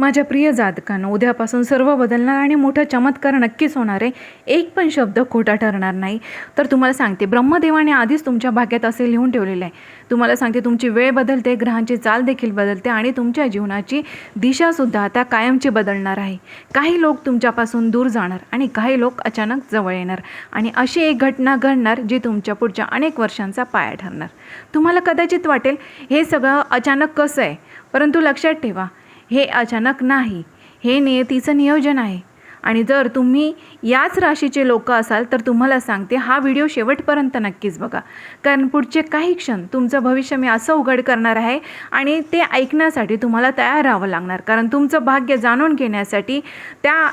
माझ्या प्रिय जातकांनो, उद्यापासून सर्व बदलणार आणि मोठा चमत्कार नक्कीच होणार आहे. एक पण शब्द खोटा ठरणार नाही. तर तुम्हाला सांगते, ब्रह्मदेवाने आधीच तुमच्या भाग्यात असे लिहून ठेवलेले आहे. तुम्हाला सांगते, तुमची वेळ बदलते, ग्रहांची चाल देखील बदलते आणि तुमच्या जीवनाची दिशासुद्धा आता कायमची बदलणार आहे. काही लोक तुमच्यापासून दूर जाणार आणि काही लोक अचानक जवळ येणार आणि अशी एक घटना घडणार जी तुमच्या पुढच्या अनेक वर्षांचा पाया ठरणार. तुम्हाला कदाचित वाटेल हे सगळं अचानक कसं आहे, परंतु लक्षात ठेवा, हे अचानक नाही, हे नियतीचं नियोजन आहे. आणि जर तुम्ही याच राशीचे लोक असाल तर तुम्हाला सांगते, हा व्हिडिओ शेवटपर्यंत नक्कीच बघा, कारण पुढचे काही क्षण तुमचं भविष्य मी असं उघड करणार आहे आणि ते ऐकण्यासाठी तुम्हाला तयार राहावं लागणार. कारण तुमचं भाग्य जाणून घेण्यासाठी, त्या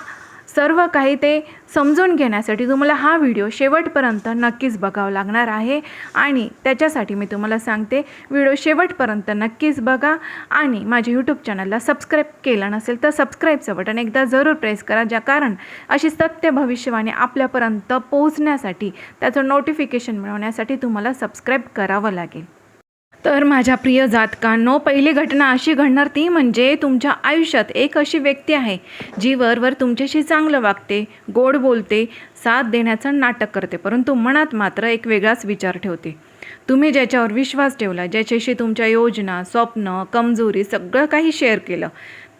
सर्व काही ते समजून घेण्यासाठी तुम्हाला हा व्हिडिओ शेवटपर्यंत नक्कीच बघावं लागणार आहे. आणि त्याच्यासाठी मी तुम्हाला सांगते, व्हिडिओ शेवटपर्यंत नक्कीच बघा आणि माझ्या यूट्यूब चॅनलला सबस्क्राईब केलं नसेल तर सबस्क्राईबचं बटन एकदा जरूर प्रेस करा, कारण अशी सत्य भविष्यवाणी आपल्यापर्यंत पोहोचण्यासाठी, त्याचं नोटिफिकेशन मिळवण्यासाठी तुम्हाला सबस्क्राईब करावं लागेल. तर माझ्या प्रिय जातकांनो, पहिली घटना अशी घडणार ती म्हणजे तुमच्या आयुष्यात एक अशी व्यक्ती आहे जी वरवर तुमच्याशी चांगलं वागते, गोड बोलते, साथ देण्याचं नाटक करते, परंतु मनात मात्र एक वेगळाच विचार ठेवते. तुम्ही ज्याच्यावर विश्वास ठेवला, ज्याच्याशी तुमच्या योजना, स्वप्न, कमजोरी सगळं काही शेअर केलं,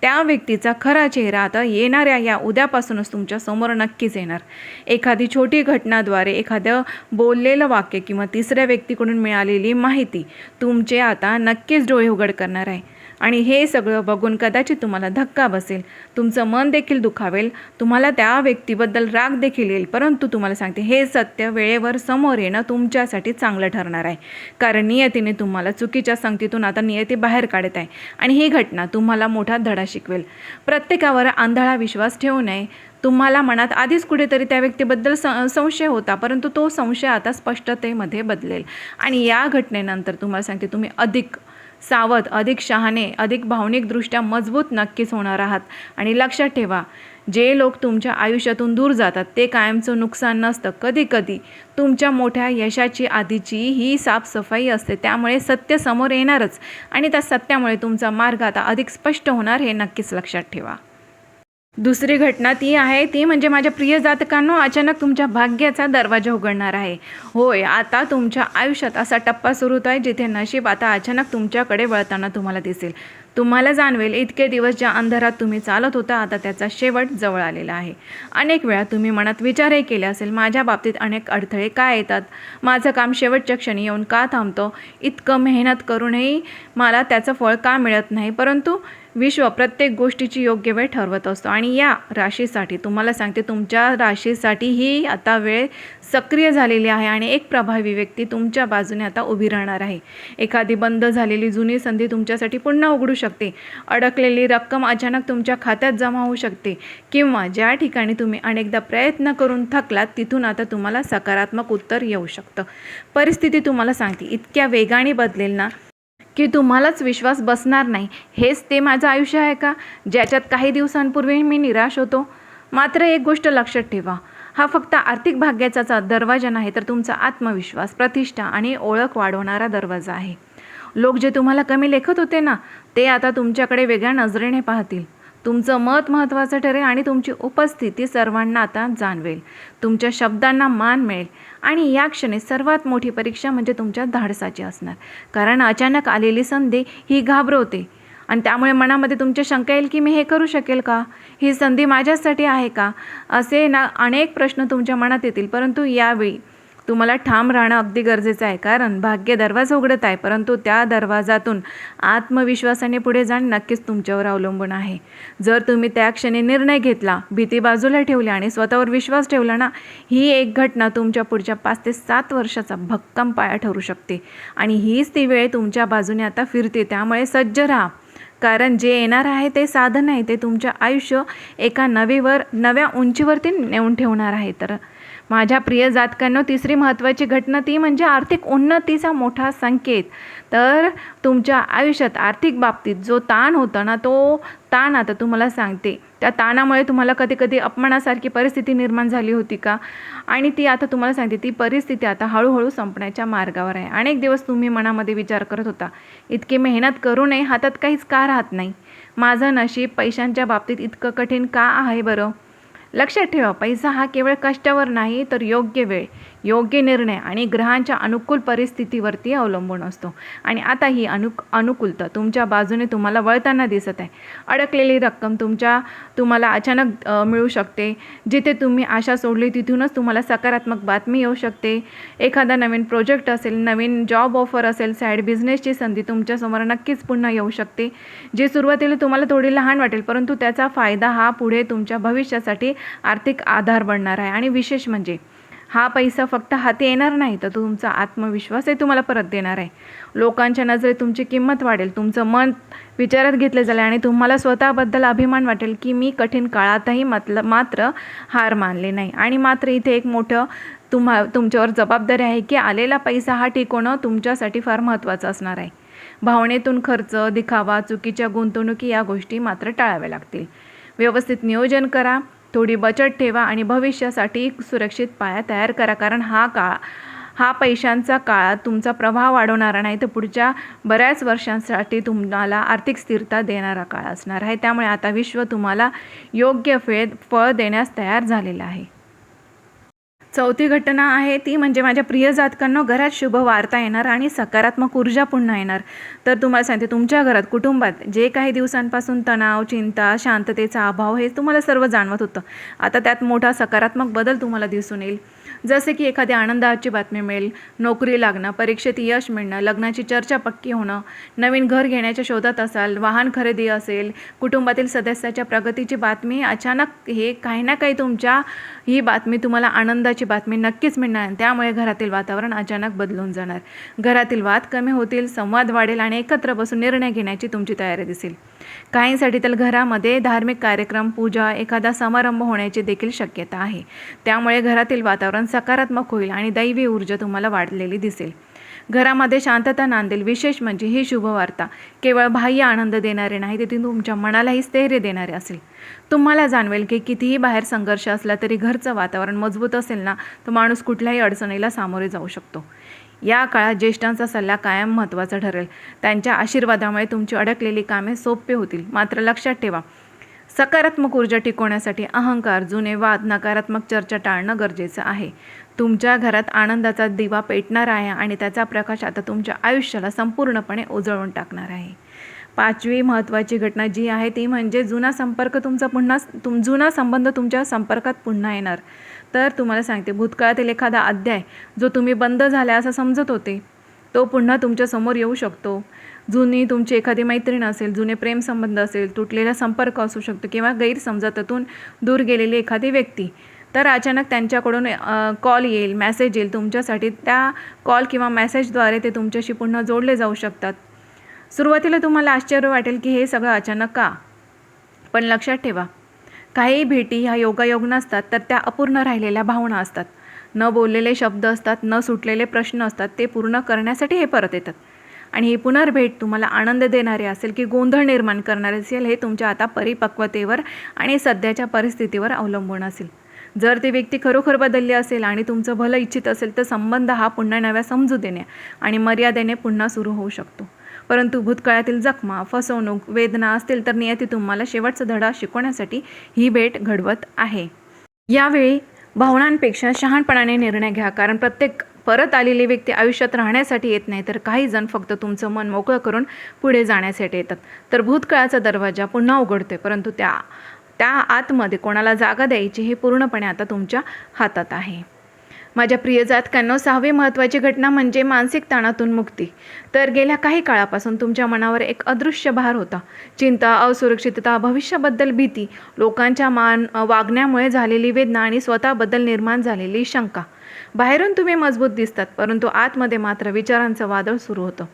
त्या व्यक्तीचा खरा चेहरा आता येणाऱ्या या उद्यापासूनच तुमच्या समोर नक्कीच येणार. एखादी छोटी घटनाद्वारे, एखादं बोललेलं वाक्य किंवा तिसऱ्या व्यक्तीकडून मिळालेली माहिती तुमचे आता नक्कीच डोळे उघड करणार आहे. आणि हे सगळं बघून कदाचित तुम्हाला धक्का बसेल, तुमचं मन देखील दुखावेल, तुम्हाला त्या व्यक्तीबद्दल राग देखील येईल, परंतु तुम्हाला सांगते, हे सत्य वेळेवर समोर येणं तुमच्यासाठी चांगलं ठरणार आहे. कारण नियतीने तुम्हाला चुकीच्या संगतीतून आता नियती बाहेर काढत आहे आणि ही घटना तुम्हाला मोठा धडा शिकवेल. प्रत्येकावर आंधळा विश्वास ठेवू नये. तुम्हाला मनात आधीच कुठेतरी त्या व्यक्तीबद्दल संशय होता, परंतु तो संशय आता स्पष्टतेमध्ये बदलेल. आणि या घटनेनंतर तुम्हाला सांगते, तुम्ही अधिक सावध, अधिक शहाणे, अधिक भावनिकदृष्ट्या मजबूत नक्कीच होणार आहात. आणि लक्षात ठेवा, जे लोक तुमच्या आयुष्यातून दूर जातात ते कायमचं नुकसान नसतं. कधी कधी तुमच्या मोठ्या यशाची आधीची ही साफसफाई असते. त्यामुळे सत्य समोर येणारच आणि त्या सत्यामुळे तुमचा मार्ग आता अधिक स्पष्ट होणार, हे नक्कीच लक्षात ठेवा. दुसरी घटना ती म्हणजे माझ्या प्रिय जातकांनो, अचानक तुमच्या भाग्याचा दरवाजा उघडणार आहे. होय, आता तुमच्या आयुष्यात असा टप्पा सुरू होत आहे जिथे नशीब आता अचानक तुमच्याकडे वळताना तुम्हाला दिसेल. तुम्हाला जाणवेल, इतके दिवस ज्या अंधारात तुम्ही चालत होता, आता त्याचा शेवट जवळ आलेला आहे. अनेक वेळा तुम्ही मनात विचारही केले असेल, माझ्या बाबतीत अनेक अडथळे का येतात, माझं काम शेवटच्या क्षणी येऊन का थांबतं, इतकं मेहनत करूनही मला त्याचं फळ का मिळत नाही. परंतु विश्व प्रत्येक गोष्टीची योग्य वेळ ठरवत असतो. आणि या राशीसाठी तुम्हाला सांगते, तुमच्या राशीसाठी ही आता वेळ सक्रिय झालेली आहे आणि एक प्रभावी व्यक्ती तुमच्या बाजूने आता उभी राहणार आहे. एखादी बंद झालेली जुनी संधी तुमच्यासाठी पुन्हा उघडू शकते. अडकलेली रक्कम अचानक तुमच्या खात्यात जमा होऊ शकते किंवा ज्या ठिकाणी तुम्ही अनेकदा प्रयत्न करून थकलात, तिथून आता तुम्हाला सकारात्मक उत्तर येऊ शकतं. परिस्थिती तुम्हाला सांगते, इतक्या वेगाने बदलेल ना की तुम्हालाच विश्वास बसणार नाही. हेच ते माझं आयुष्य आहे का, ज्याच्यात काही दिवसांपूर्वी मी निराश होतो. मात्र एक गोष्ट लक्षात ठेवा, हा फक्त आर्थिक भाग्याचा दरवाजा नाही, तर तुमचा आत्मविश्वास, प्रतिष्ठा आणि ओळख वाढवणारा दरवाजा आहे. लोक जे तुम्हाला कमी लेखत होते ना, ते आता तुमच्याकडे वेगळ्या नजरेने पाहतील. तुमचं मत महत्त्वाचं ठरेल आणि तुमची उपस्थिती सर्वांना आता जाणवेल. तुमच्या शब्दांना मान मिळेल. आणि या क्षणी सर्वात मोठी परीक्षा म्हणजे तुमच्या धाडसाची असणार. कारण अचानक आलेली संधी ही घाबरवते आणि त्यामुळे मनामध्ये तुमच्या शंका येईल की मी हे करू शकेल का, ही संधी माझ्यासाठी आहे का, असे ना अनेक प्रश्न तुमच्या मनात येतील. परंतु यावेळी तुम्हाला ठाम राहणं अगदी गरजेचं आहे, कारण भाग्य दरवाजा उघडत आहे, परंतु त्या दरवाजातून आत्मविश्वासाने पुढे जाणे नक्कीच तुमच्यावर अवलंबून आहे. जर तुम्ही त्या क्षणी निर्णय घेतला, भीती बाजूला ठेवली आणि स्वतःवर विश्वास ठेवला ना, ही एक घटना तुमच्या पुढच्या 5 ते 7 वर्षाचा भक्कम पाया ठरू शकते. आणि हीच ती वेळ तुमच्या बाजूने आता फिरते. त्यामुळे सज्ज राहा, कारण जे येणार आहे ते साधन आहे, ते तुमचं आयुष्य एका नव्या उंचीवरती नेऊन ठेवणार आहे. तर माझ्या प्रिय जातकांनो, तिसरी महत्त्वाची घटना ती म्हणजे आर्थिक उन्नतीचा मोठा संकेत. तर तुमच्या आयुष्यात आर्थिक बाबतीत जो ताण होता ना, तो ताण आता तुम्हाला सांगते, त्या ताणामुळे तुम्हाला कधी कधी अपमानासारखी परिस्थिती निर्माण झाली होती का, आणि ती आता तुम्हाला सांगते, ती परिस्थिती आता हळूहळू संपण्याच्या मार्गावर आहे. अनेक दिवस तुम्ही मनामध्ये विचार करत होता, इतकी मेहनत करूनही हातात काहीच का राहत नाही, माझं नशीब पैशांच्या बाबतीत इतकं कठीण का आहे बरं? लक्षात ठेवा, पैसा हा केवळ कष्टावर नाही तर योग्य वेळ, योग्य निर्णय आणि ग्रहांच्या अनुकूल परिस्थितीवरती अवलंबून असतो. आणि आता ही अनुकूलता तुमच्या बाजूने तुम्हाला वळताना दिसत आहे. अडकलेली रक्कम तुम्हाला अचानक मिळू शकते. जिथे तुम्ही आशा सोडली तिथूनच तुम्हाला सकारात्मक बातमी येऊ शकते. एखादा नवीन प्रोजेक्ट असेल, नवीन जॉब ऑफर असेल, साईड बिझनेसची संधी तुमच्यासमोर नक्कीच पुन्हा येऊ शकते. जे सुरुवातीला तुम्हाला थोडी लहान वाटेल, परंतु त्याचा फायदा हा पुढे तुमच्या भविष्यासाठी आर्थिक आधार बनणार आहे. आणि विशेष म्हणजे हा पैसा फक्त हाती येणार नाही, तर तुमचा आत्मविश्वासही तुम्हाला परत देणार आहे. लोकांच्या नजरेत तुमची किंमत वाढेल, तुमचं मन विचारात घेतलं जाईल आणि तुम्हाला स्वतःबद्दल अभिमान वाटेल की मी कठीण काळातही मात्र हार मानले नाही. आणि मात्र इथे एक मोठं तुमच्यावर जबाबदारी आहे की आलेला पैसा हा टिकवणं तुमच्यासाठी फार महत्त्वाचं असणार आहे. भावनेतून खर्च, दिखावा, चुकीच्या गुंतवणुकी या गोष्टी मात्र टाळाव्या लागतील. व्यवस्थित नियोजन करा, थोडी बचत ठेवा आणि भविष्यासाठी सुरक्षित पाया तयार करा. कारण हा पैशांचा काळ तुमचा प्रभाव वाढवणारा नाही, तर पुढच्या बऱ्याच वर्षांसाठी तुम्हाला आर्थिक स्थिरता देणारा काळ असणार आहे. त्यामुळे आता विश्व तुम्हाला योग्य फळ देण्यास तयार झालेलं आहे. चौथी घटना आहे ती म्हणजे माझ्या प्रिय जातकांनो, घरात शुभ वार्ता येणार आणि सकारात्मक ऊर्जा पुन्हा येणार. तर तुम्हाला सांगते, तुमच्या घरात, कुटुंबात जे काही दिवसांपासून तणाव, चिंता, शांततेचा अभाव हे तुम्हाला सर्व जाणवत होतं, आता त्यात मोठा सकारात्मक बदल तुम्हाला दिसून येईल. जसे की एखादी आनंदाची बातमी मिळेल, नोकरी लागणं, परीक्षेत यश मिळणं, लग्नाची चर्चा पक्की होणं, नवीन घर घेण्याच्या शोधात असाल, वाहन खरेदी असेल, कुटुंबातील सदस्याच्या प्रगतीची बातमी, अचानक हे काही ना काही ही बातमी तुम्हाला आनंदाची बातमी नक्कीच मिळणार. त्यामुळे घरातील वातावरण अचानक बदलून जाणार. घरातील वाद कमी होतील, संवाद वाढेल आणि एकत्र बसून निर्णय घेण्याची तुमची तयारी दिसेल. काहींसाठी तर घरामध्ये धार्मिक कार्यक्रम, पूजा, एखादा समारंभ होण्याची देखील शक्यता आहे. त्यामुळे घरातील वातावरण सकारात्मक होईल आणि दैवी ऊर्जा तुम्हाला वाढलेली दिसेल. घरामध्ये शांतता नांदेल. विशेष म्हणजे ही शुभवार्ता केवळ बाह्य आनंद देणारे नाही, तर ती तुमच्या मनालाही स्थैर्य देणारे असेल. तुम्हाला जाणवेल की कितीही बाहेर संघर्ष असला तरी घरचं वातावरण मजबूत असेल ना, तर माणूस कुठल्याही अडचणीला सामोरे जाऊ शकतो. या काळात ज्येष्ठांचा सल्ला कायम महत्त्वाचा ठरेल. त्यांच्या आशीर्वादामुळे तुमची अडकलेली कामे सोपे होतील. मात्र लक्षात ठेवा, सकारात्मक ऊर्जा टिकवण्यासाठी अहंकार, जुने वाद, नकारात्मक चर्चा टाळणं गरजेचं आहे. तुमच्या घरात आनंदाचा दिवा पेटणार आहे आणि त्याचा प्रकाश आता तुमच्या आयुष्याला संपूर्णपणे उजळून टाकणार आहे. पाचवी महत्त्वाची घटना जी आहे ती म्हणजे जुना संबंध तुमच्या संपर्कात पुन्हा येणार. तर तुम्हाला सांगते, भूतकाळातील एखादा अध्याय जो तुम्ही बंद झाला असं समजत होते, तो पुन्हा तुमच्यासमोर येऊ शकतो. जुनी तुमची एखादी मैत्रीण असेल, जुने प्रेमसंबंध असेल, तुटलेला संपर्क असू शकतो किंवा गैरसमजातून दूर गेलेली एखादी व्यक्ती, तर अचानक त्यांच्याकडून कॉल येईल, मेसेज येईल तुमच्यासाठी. त्या कॉल किंवा मेसेजद्वारे ते तुमच्याशी पुन्हा जोडले जाऊ शकतात. सुरुवातीला तुम्हाला आश्चर्य वाटेल की हे सगळं अचानक का, पण लक्षात ठेवा, काही भेटी ह्या योगायोग नसतात, तर त्या अपूर्ण राहिलेल्या भावना असतात. न बोललेले शब्द असतात, न सुटलेले प्रश्न असतात. ते पूर्ण करण्यासाठी हे परत येतात. आणि ही पुनर्भेट तुम्हाला आनंद देणारी असेल की गोंधळ निर्माण करणारे असेल, हे तुमच्या आता परिपक्वतेवर आणि सध्याच्या परिस्थितीवर अवलंबून असेल. जर ती व्यक्ती खरोखर बदलली असेल आणि तुमचं भलं इच्छित असेल, तर संबंध हा पुन्हा नव्या समजुतीने आणि मर्यादेने पुन्हा सुरू होऊ शकतो. परंतु भूतकाळातील जखमा, फसवणूक, वेदना असतील तर नियती तुम्हाला शेवटचा धडा शिकवण्यासाठी ही भेट घडवत आहे. यावेळी भावनांपेक्षा शहाणपणाने निर्णय घ्या, कारण प्रत्येक परत आलेली व्यक्ती आयुष्यात राहण्यासाठी येत नाही, तर काही जण फक्त तुमचं मन मोकळं करून पुढे जाण्यासाठी येतात. तर भूतकाळाचा दरवाजा पुन्हा उघडतोय, परंतु त्या आतमध्ये कोणाला जागा द्यायची हे पूर्णपणे आता तुमच्या हातात आहे. माझ्या प्रिय जातकांनो, 6वी महत्त्वाची घटना म्हणजे मानसिक ताणातून मुक्ती. तर गेल्या काही काळापासून तुमच्या मनावर एक अदृश्य भार होता. चिंता, असुरक्षितता, भविष्याबद्दल भीती, लोकांच्या वागण्यामुळे झालेली वेदना आणि स्वतःबद्दल निर्माण झालेली शंका. बाहेरून तुम्ही मजबूत दिसतात, परंतु आतमध्ये मात्र विचारांचं वादळ सुरू होतं.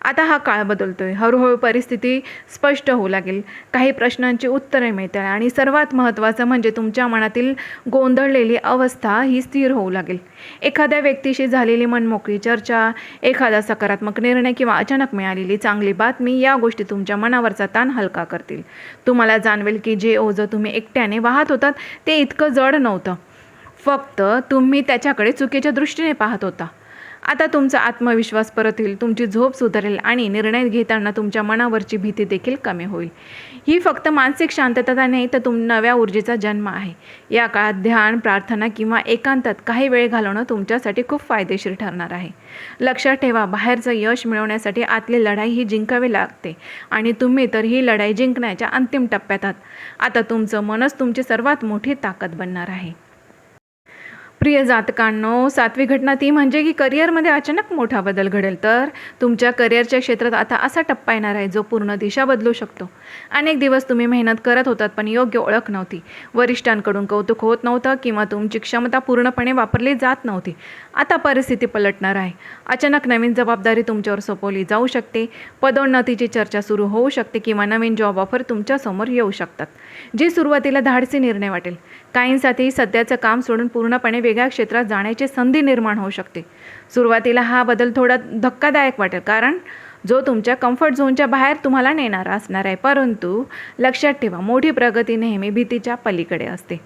आता हा काळ बदलतोय. हळूहळू परिस्थिती स्पष्ट होऊ लागेल. काही प्रश्नांची उत्तरे मिळतील आणि सर्वात महत्त्वाचं म्हणजे तुमच्या मनातील गोंधळलेली अवस्था ही स्थिर होऊ लागेल. एखाद्या व्यक्तीशी झालेली मनमोकळी चर्चा, एखादा सकारात्मक निर्णय किंवा अचानक मिळालेली चांगली बातमी या गोष्टी तुमच्या मनावरचा ताण हलका करतील. तुम्हाला जाणवेल की जे ओझं तुम्ही एकट्याने वाहत होतात ते इतकं जड नव्हतं. फक्त तुम्ही त्याच्याकडे चुकीच्या दृष्टीने पाहत होता. आता तुमचा आत्मविश्वास परत येईल, तुमची झोप सुधारेल आणि निर्णय घेताना तुमच्या मनावरची भीती देखील कमी होईल. ही फक्त मानसिक शांतता नाही, तर नव्या ऊर्जेचा जन्म आहे. या काळात ध्यान, प्रार्थना किंवा एकांतात काही वेळ घालवणं तुमच्यासाठी खूप फायदेशीर ठरणार आहे. लक्षात ठेवा, बाहेरचं यश मिळवण्यासाठी आतली लढाई ही जिंकावी लागते आणि तुम्ही तर ही लढाई जिंकण्याच्या अंतिम टप्प्यात आहात. आता तुमचं मनच तुमची सर्वात मोठी ताकद बनणार आहे. प्रिय जातकांनो, 7वी घटना ती म्हणजे की करिअरमध्ये अचानक मोठा बदल घडेल. तर तुमच्या करिअरच्या क्षेत्रात आता असा टप्पा येणार आहे जो पूर्ण दिशा बदलू शकतो. अनेक दिवस तुम्ही मेहनत करत होतात, पण योग्य ओळख नव्हती, वरिष्ठांकडून कौतुक होत नव्हतं किंवा तुमची क्षमता पूर्णपणे वापरली जात नव्हती. आता परिस्थिती पलटणार आहे. अचानक नवीन जबाबदारी तुमच्यावर सोपवली जाऊ शकते, पदोन्नतीची चर्चा सुरू होऊ शकते किंवा नवीन जॉब ऑफर तुमच्यासमोर येऊ शकतात, जी सुरुवातीला धाडसी निर्णय वाटेल. काहींसाठी सध्याचं काम सोडून पूर्णपणे वेगळ्या क्षेत्रात जाण्याची संधी निर्माण होऊ शकते. सुरुवातीला हा बदल थोडा धक्कादायक वाटेल, कारण जो तुमच्या कम्फर्ट झोनच्या बाहेर तुम्हाला नेणारा असणार आहे. परंतु लक्षात ठेवा, मोठी प्रगती नेहमी भीतीच्या पलीकडे असते.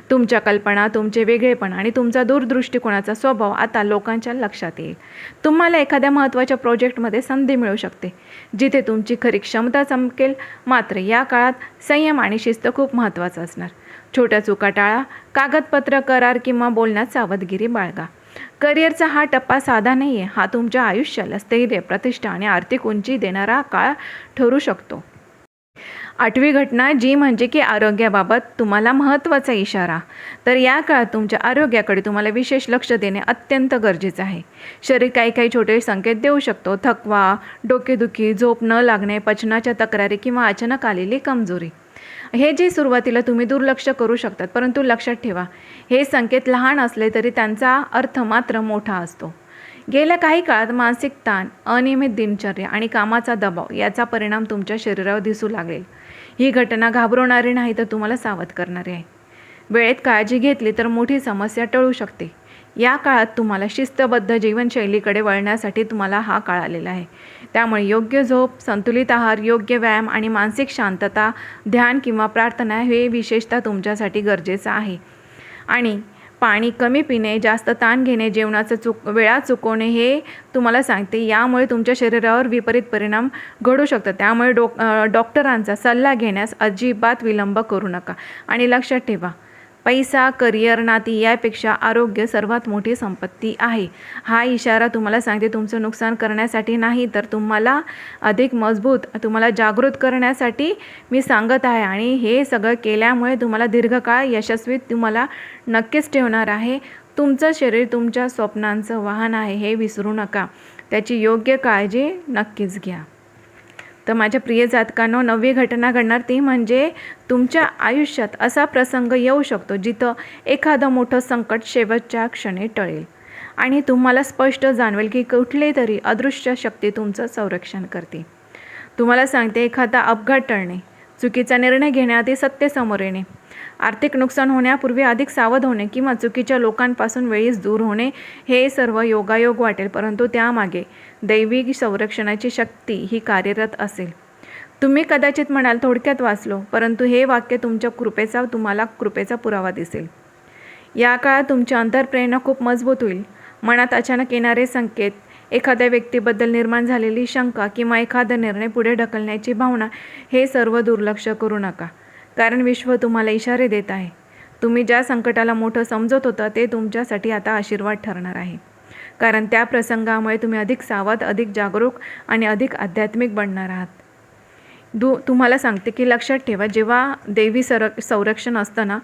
तुमच्या कल्पना, तुमचे वेगळेपण आणि तुमचा दूरदृष्टिकोनाचा स्वभाव आता लोकांच्या लक्षात येईल. तुम्हाला एखाद्या महत्त्वाच्या प्रोजेक्टमध्ये संधी मिळू शकते, जिथे तुमची खरी क्षमता चमकेल. मात्र या काळात संयम आणि शिस्त खूप महत्त्वाचं असणार. छोट्या चुका टाळा, कागदपत्र, करार किंवा बोलण्यात सावधगिरी बाळगा. करिअरचा हा टप्पा साधा नाही आहे. हा तुमच्या आयुष्याला स्थैर्य, प्रतिष्ठा आणि आर्थिक उंची देणारा काळ ठरू शकतो. 8वी घटना जी म्हणजे की आरोग्याबाबत तुम्हाला महत्त्वाचा इशारा. तर या काळात तुमच्या आरोग्याकडे तुम्हाला विशेष लक्ष देणे अत्यंत गरजेचं आहे. शरीर काही छोटे संकेत देऊ शकतो. थकवा, डोकेदुखी, झोप न लागणे, पचनाच्या तक्रारी किंवा अचानक आलेली कमजोरी. हे जे सुरुवातीला तुम्ही दुर्लक्ष करू शकतात, परंतु लक्षात ठेवा, हे संकेत लहान असले तरी त्यांचा अर्थ मात्र मोठा असतो. गेल्या काही काळात मानसिक ताण, अनियमित दिनचर्या आणि कामाचा दबाव याचा परिणाम तुमच्या शरीरावर दिसू लागेल. ही घटना घाबरवणारी नाही, तर तुम्हाला सावध करणारी आहे. वेळेत काळजी घेतली तर मोठी समस्या टळू शकते. या काळात तुम्हाला शिस्तबद्ध जीवनशैलीकडे वळण्यासाठी तुम्हाला हा काळ आलेला आहे. त्यामुळे योग्य झोप, संतुलित आहार, योग्य व्यायाम आणि मानसिक शांतता, ध्यान किंवा प्रार्थना हे विशेषतः तुमच्यासाठी गरजेचं आहे. आणि पाणी कमी पिणे, जास्त ताण घेणे, जेवणाचं वेळा चुकवणे हे तुम्हाला सांगते. यामुळे तुमच्या शरीरावर विपरीत परिणाम घडू शकतात. त्यामुळे डॉक्टरांचा सल्ला घेण्यास अजिबात विलंब करू नका. आणि लक्षात ठेवा, पैसा, करिअर, नाती यापेक्षा आरोग्य सर्वात मोठी संपत्ती आहे. हा इशारा तुम्हाला सांगते, तुमचं नुकसान करण्यासाठी नाही, तर तुम्हाला अधिक मजबूत, तुम्हाला जागृत करण्यासाठी मी सांगत आहे. आणि हे सगळं केल्यामुळे तुम्हाला दीर्घकाळ यशस्वी तुम्हाला नक्कीच ठेवणार आहे. तुमचं शरीर तुमच्या स्वप्नांचं वाहन आहे, हे विसरू नका. त्याची योग्य काळजी नक्कीच घ्या. तर माझ्या प्रिय जातकांनो, 9वी घटना घडणार ती म्हणजे तुमच्या आयुष्यात असा प्रसंग येऊ शकतो जिथं एखादं मोठं संकट शेवटच्या क्षणी टळेल आणि तुम्हाला स्पष्ट जाणवेल की कुठली तरी अदृश्य शक्ती तुमचं संरक्षण करते. तुम्हाला सांगते, एखादा अपघात टळणे, चुकीचा निर्णय घेण्याआधी सत्य समोर येणे, आर्थिक नुकसान होण्यापूर्वी अधिक सावध होणे किंवा चुकीच्या लोकांपासून वेळीच दूर होणे, हे सर्व योगायोग वाटेल, परंतु त्यामागे दैविक संरक्षणाची शक्ती ही कार्यरत असेल. तुम्ही कदाचित म्हणाल, थोडक्यात वाचलो, परंतु हे वाक्य तुम्हाला कृपेचा पुरावा दिसेल. या काळात तुमची अंतर्प्रेरणा खूप मजबूत होईल. मनात अचानक येणारे संकेत, एखाद्या व्यक्तीबद्दल निर्माण झालेली शंका किंवा एखादा निर्णय पुढे ढकलण्याची भावना, हे सर्व दुर्लक्ष करू नका, कारण विश्व तुम्हाला इशारे देत आहे. तुम्ही ज्या संकटाला मोठं समजत होता ते तुमच्यासाठी आता आशीर्वाद ठरणार आहे, कारण त्या प्रसंगामुळे तुम्ही अधिक सावध, अधिक जागरूक आणि अधिक आध्यात्मिक बनणार आहात. तुम्हाला सांगते की लक्षात ठेवा, जेव्हा दैवी संरक्षण असतं ना,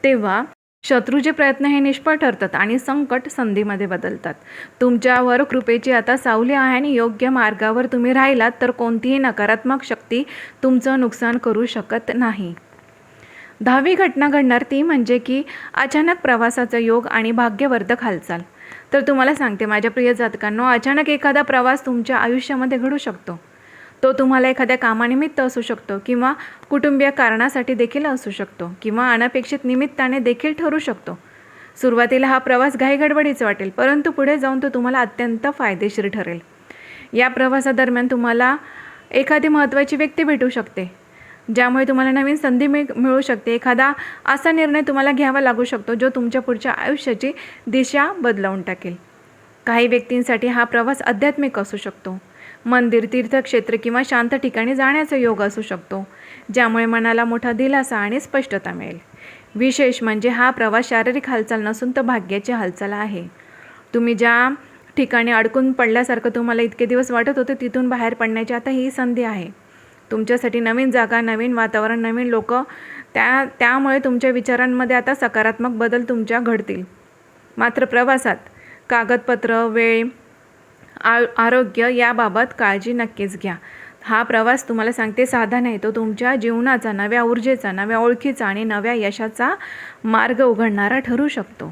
तेव्हा शत्रूचे प्रयत्न हे निष्फळ ठरतात आणि संकट संधीमध्ये बदलतात. तुमच्यावर कृपेची आता सावली आहे आणि योग्य मार्गावर तुम्ही राहिलात तर कोणतीही नकारात्मक शक्ती तुमचं नुकसान करू शकत नाही. 10वी घटना घडणार ती म्हणजे की अचानक प्रवासाचा योग आणि भाग्यवर्धक हालचाल. तर तुम्हाला सांगते माझ्या प्रिय जातकांनो, अचानक एखादा प्रवास तुमच्या आयुष्यामध्ये घडू शकतो. तो तुम्हाला एखाद्या कामानिमित्त असू शकतो किंवा कुटुंबीय कारणासाठी देखील असू शकतो किंवा अनपेक्षित निमित्ताने देखील ठरू शकतो. सुरुवातीला हा प्रवास घाईगडबडीचा वाटेल, परंतु पुढे जाऊन तो तुम्हाला अत्यंत फायदेशीर ठरेल. या प्रवासादरम्यान तुम्हाला एखादी महत्त्वाची व्यक्ती भेटू शकते, ज्यामुळे तुम्हाला नवीन संधी मिळू शकते. एखादा असा निर्णय तुम्हाला घ्यावा लागू शकतो जो तुमच्या पुढच्या आयुष्याची दिशा बदलवून टाकेल. काही व्यक्तींसाठी हा प्रवास आध्यात्मिक असू शकतो. मंदिर, तीर्थक्षेत्र किंवा शांत ठिकाणी जाण्याचा योग असू शकतो, ज्यामुळे मनाला मोठा दिलासा आणि स्पष्टता मिळेल. विशेष म्हणजे हा प्रवास शारीरिक हालचाल नसून तर भाग्याची हालचाल आहे. तुम्ही ज्या ठिकाणी अडकून पडल्यासारखं तुम्हाला इतके दिवस वाटत होते, तिथून बाहेर पडण्याची आता ही संधी आहे. तुमच्यासाठी नवीन जागा, नवीन वातावरण, नवीन लोक, त्यामुळे तुमच्या विचारांमध्ये आता सकारात्मक बदल तुमच्या घडतील. मात्र प्रवासात कागदपत्र, वेळ, आरोग्य याबाबत काळजी नक्कीच घ्या. हा प्रवास तुम्हाला सांगते साधा नाही, तो तुमच्या जीवनाचा, नव्या ऊर्जेचा, नव्या ओळखीचा आणि नव्या यशाचा मार्ग उघडणारा ठरू शकतो.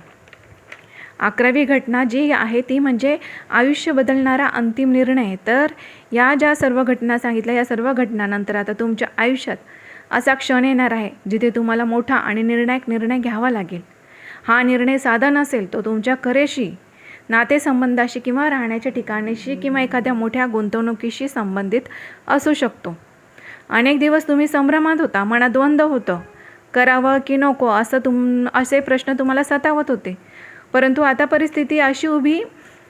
11वी घटना जी आहे ती म्हणजे आयुष्य बदलणारा अंतिम निर्णय. तर या ज्या सर्व घटना सांगितल्या, या सर्व घटनांनंतर आता तुमच्या आयुष्यात असा क्षण येणार आहे जिथे तुम्हाला मोठा आणि निर्णायक निर्णय घ्यावा लागेल. हा निर्णय साधा नसेल, तो तुमच्या करिअरशी, नातेसंबंधाशी किंवा राहण्याच्या ठिकाणीशी किंवा एखाद्या मोठ्या गुंतवणुकीशी संबंधित असू शकतो. अनेक दिवस तुम्ही संभ्रमात होता, मनात द्वंद्व होतं, करावं की नको असे प्रश्न तुम्हाला सतावत होते. परंतु आता परिस्थिती अशी उभी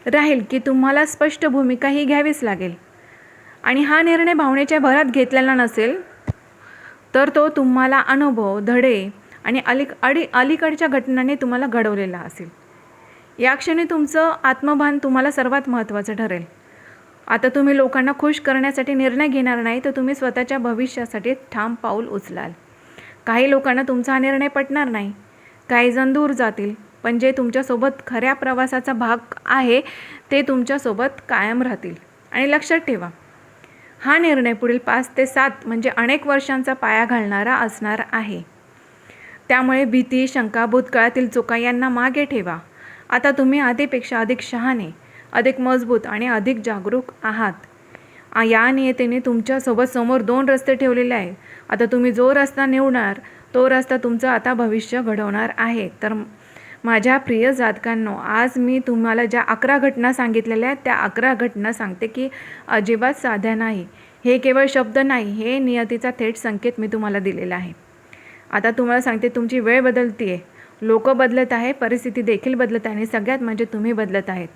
राहील की तुम्हाला स्पष्ट भूमिका ही घ्यावीच लागेल. आणि हा निर्णय भावनेच्या भरात घेतलेला नसेल, तर तो तुम्हाला अनुभव, धडे आणि अलीकडच्या घटनांनी तुम्हाला घडवलेला असेल. या क्षणी तुमचं आत्मभान तुम्हाला सर्वात महत्त्वाचं ठरेल. आता तुम्ही लोकांना खुश करण्यासाठी निर्णय घेणार नाही, तर तुम्ही स्वतःच्या भविष्यासाठी ठाम पाऊल उचलाल. काही लोकांना तुमचा हा निर्णय पटणार नाही, काही जण दूर जातील, पण जे तुमच्यासोबत खऱ्या प्रवासाचा भाग आहे ते तुमच्यासोबत कायम राहतील. आणि लक्षात ठेवा, हा निर्णय पुढील 5 ते 7 म्हणजे अनेक वर्षांचा पाया घालणारा असणार आहे. त्यामुळे भीती, शंका, भूतकाळातील चुका यांना मागे ठेवा. आता तुम्ही आधीपेक्षा अधिक शहाणे, अधिक मजबूत आणि अधिक जागरूक आहात. या नियतीने तुमच्यासोबत समोर 2 रस्ते ठेवलेले आहेत. आता तुम्ही जो रस्ता निवडणार तो रस्ता तुमचं आता भविष्य घडवणार आहे. तर माझ्या प्रिय जातकांनो, आज मी तुम्हाला ज्या 11 घटना सांगितलेल्या आहेत, त्या 11 घटना सांगते की अजिबात साध्या नाही. हे केवळ शब्द नाही, हे नियतीचा थेट संकेत मी तुम्हाला दिलेला आहे. आता तुम्हाला सांगते, तुमची वेळ बदलते आहे, लोक बदलत आहे, परिस्थिती देखील बदलत आहे आणि सगळ्यात म्हणजे तुम्ही बदलत आहेत.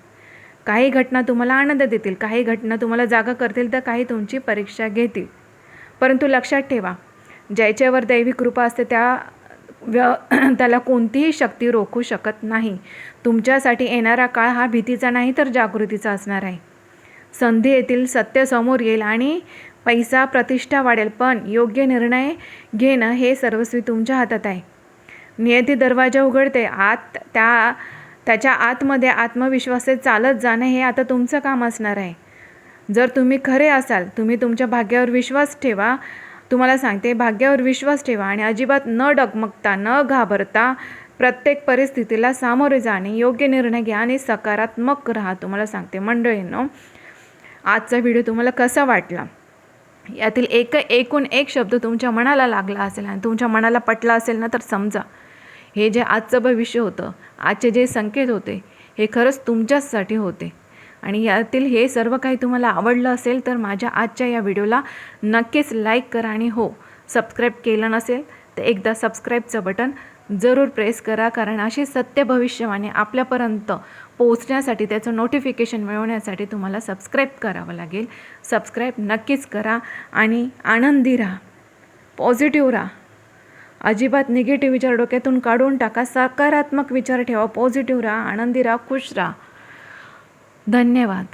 काही घटना तुम्हाला आनंद देतील, काही घटना तुम्हाला जागा करतील, तर काही तुमची परीक्षा घेतील. परंतु लक्षात ठेवा, ज्याच्यावर दैवी कृपा असते त्याला कोणतीही शक्ती रोखू शकत नाही. तुमच्यासाठी येणारा काळ हा भीतीचा नाही तर जागृतीचा असणार आहे. संधी येतील, सत्य समोर येईल आणि पैसा, प्रतिष्ठा वाढेल, पण योग्य निर्णय घेणं हे सर्वस्वी तुमच्या हातात आहे. नियती दरवाजा उघडते, त्याच्या आतमध्ये आत्मविश्वासाने चालत जाणं हे आता तुमचं काम असणार आहे. जर तुम्ही खरे असाल, तुम्ही तुमच्या भाग्यावर विश्वास ठेवा. तुम्हाला सांगते, भाग्यावर विश्वास ठेवा आणि अजिबात न डगमगता, न घाबरता प्रत्येक परिस्थितीला सामोरे जाणे, योग्य निर्णय घ्या आणि सकारात्मक राहा. तुम्हाला सांगते मंडळींनो, आजचा व्हिडिओ तुम्हाला कसा वाटला? यातील एकूण एक शब्द तुमच्या मनाला लागला असेल आणि तुमच्या मनाला पटला असेल ना, तर समजा हे जे आजचं भविष्य होतं, आजचे जे संकेत होते, हे खरंच तुमच्याचसाठी होते. आणि यातील हे सर्व काही तुम्हाला आवडलं असेल तर माझ्या आजच्या या व्हिडिओला नक्कीच लाईक करा आणि हो, सबस्क्राईब केलं नसेल तर एकदा सबस्क्राईबचं बटन जरूर प्रेस करा. कारण अशी सत्य भविष्यवाणी आपल्यापर्यंत पोहोचण्यासाठी, त्याचं नोटिफिकेशन मिळवण्यासाठी तुम्हाला सबस्क्राईब करावं लागेल. सबस्क्राईब नक्कीच करा आणि आनंदी राहा, पॉझिटिव्ह राहा. अजिबात निगेटिव्ह विचार डोक्यातून काढून टाका. सकारात्मक विचार ठेवा, पॉझिटिव्ह राहा, आनंदी राहा, खुश राहा. धन्यवाद.